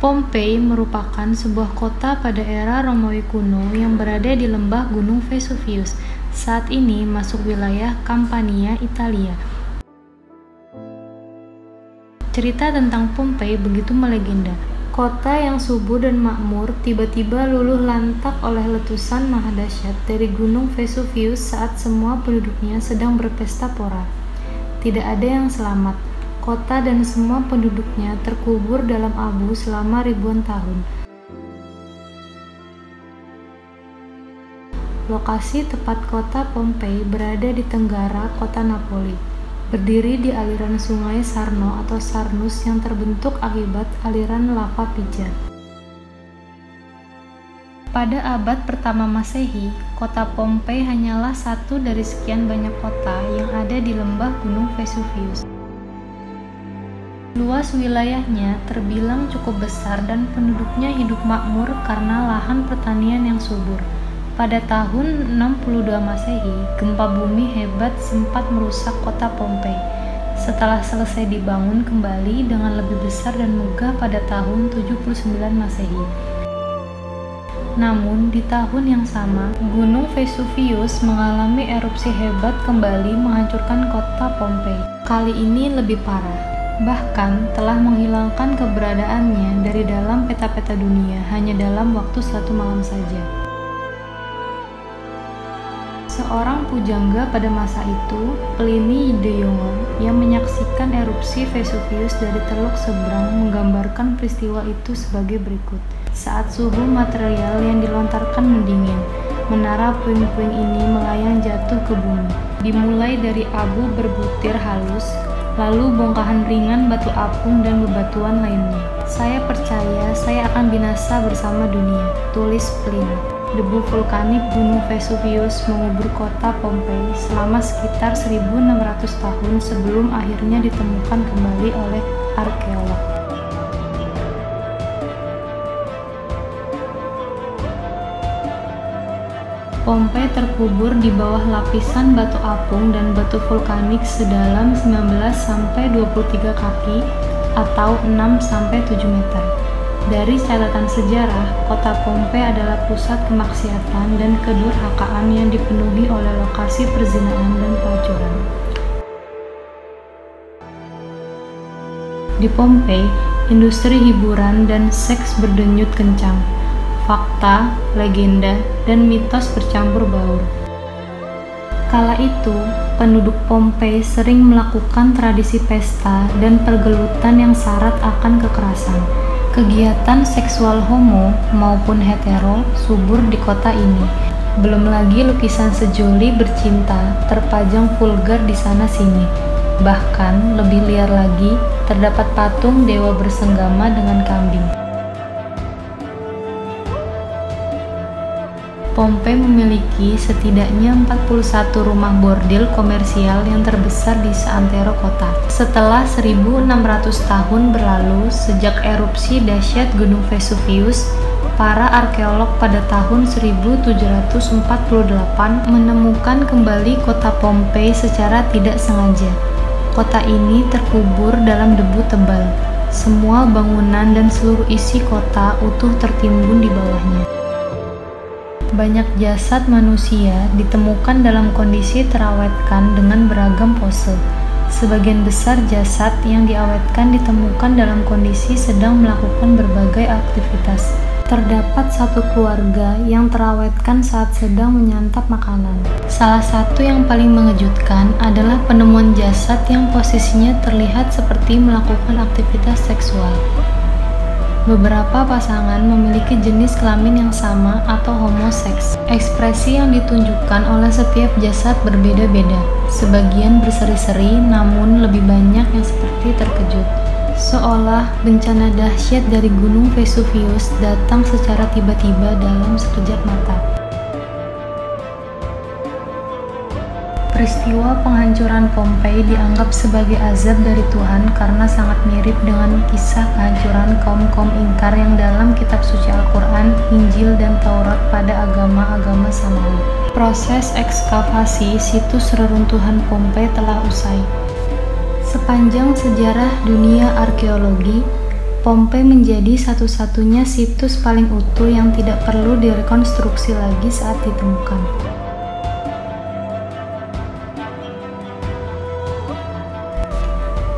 Pompei merupakan sebuah kota pada era Romawi kuno yang berada di lembah Gunung Vesuvius. Saat ini masuk wilayah Campania, Italia. Cerita tentang Pompei begitu melegenda. Kota yang subur dan makmur tiba-tiba luluh lantak oleh letusan maha dahsyat dari Gunung Vesuvius saat semua penduduknya sedang berpesta pora. Tidak ada yang selamat. Kota dan semua penduduknya terkubur dalam abu selama ribuan tahun. Lokasi tepat kota Pompei berada di tenggara kota Napoli, berdiri di aliran sungai Sarno atau Sarnus yang terbentuk akibat aliran lava pijar. Pada abad pertama Masehi, kota Pompei hanyalah satu dari sekian banyak kota yang ada di lembah Gunung Vesuvius. Luas wilayahnya terbilang cukup besar dan penduduknya hidup makmur karena lahan pertanian yang subur. Pada tahun 62 Masehi, gempa bumi hebat sempat merusak kota Pompei. Setelah selesai dibangun kembali dengan lebih besar dan megah pada tahun 79 Masehi. Namun, di tahun yang sama, Gunung Vesuvius mengalami erupsi hebat kembali menghancurkan kota Pompei. Kali ini lebih parah. Bahkan telah menghilangkan keberadaannya dari dalam peta-peta dunia hanya dalam waktu 1 malam saja. Seorang pujangga pada masa itu, Pliny the Younger, yang menyaksikan erupsi Vesuvius dari teluk seberang menggambarkan peristiwa itu sebagai berikut. Saat suhu material yang dilontarkan mendingin, menara puing-puing ini melayang jatuh ke bumi. Dimulai dari abu berbutir halus, lalu bongkahan ringan batu apung dan bebatuan lainnya. Saya percaya saya akan binasa bersama dunia, tulis Pliny. Debu vulkanik Gunung Vesuvius mengubur kota Pompei selama sekitar 1600 tahun sebelum akhirnya ditemukan kembali oleh arkeolog. Pompei terkubur di bawah lapisan batu apung dan batu vulkanik sedalam 19-23 kaki atau 6-7 meter. Dari catatan sejarah, kota Pompei adalah pusat kemaksiatan dan kedurhakaan yang dipenuhi oleh lokasi perzinaan dan pelacuran. Di Pompei, industri hiburan dan seks berdenyut kencang. Fakta, legenda, dan mitos bercampur baur. Kala itu, penduduk Pompei sering melakukan tradisi pesta dan pergelutan yang syarat akan kekerasan. Kegiatan seksual homo maupun hetero subur di kota ini. Belum lagi lukisan sejoli bercinta terpajang vulgar di sana-sini. Bahkan, lebih liar lagi, terdapat patung dewa bersenggama dengan kambing. Pompei memiliki setidaknya 41 rumah bordil komersial yang terbesar di seantero kota. Setelah 1600 tahun berlalu sejak erupsi dahsyat Gunung Vesuvius, para arkeolog pada tahun 1748 menemukan kembali kota Pompei secara tidak sengaja. Kota ini terkubur dalam debu tebal. Semua bangunan dan seluruh isi kota utuh tertimbun di bawahnya. Banyak jasad manusia ditemukan dalam kondisi terawetkan dengan beragam pose. Sebagian besar jasad yang diawetkan ditemukan dalam kondisi sedang melakukan berbagai aktivitas. Terdapat satu keluarga yang terawetkan saat sedang menyantap makanan. Salah satu yang paling mengejutkan adalah penemuan jasad yang posisinya terlihat seperti melakukan aktivitas seksual. Beberapa pasangan memiliki jenis kelamin yang sama atau homoseks. Ekspresi yang ditunjukkan oleh setiap jasad berbeda-beda. Sebagian berseri-seri, namun lebih banyak yang seperti terkejut. Seolah bencana dahsyat dari Gunung Vesuvius datang secara tiba-tiba dalam sekejap mata. Peristiwa penghancuran Pompei dianggap sebagai azab dari Tuhan karena sangat mirip dengan kisah kehancuran kaum-kaum ingkar yang dalam kitab suci Al-Quran, Injil, dan Taurat pada agama-agama Samawi. Proses ekskavasi situs reruntuhan Pompei telah usai. Sepanjang sejarah dunia arkeologi, Pompei menjadi satu-satunya situs paling utuh yang tidak perlu direkonstruksi lagi saat ditemukan.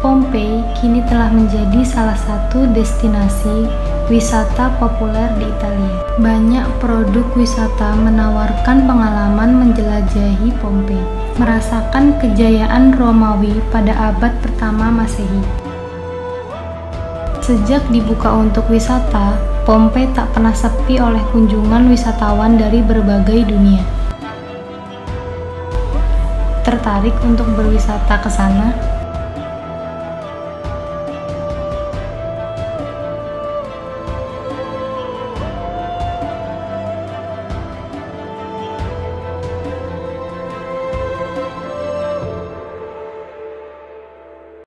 Pompei kini telah menjadi salah satu destinasi wisata populer di Italia. Banyak produk wisata menawarkan pengalaman menjelajahi Pompei, merasakan kejayaan Romawi pada abad pertama Masehi. Sejak dibuka untuk wisata, Pompei tak pernah sepi oleh kunjungan wisatawan dari berbagai dunia. Tertarik untuk berwisata ke sana?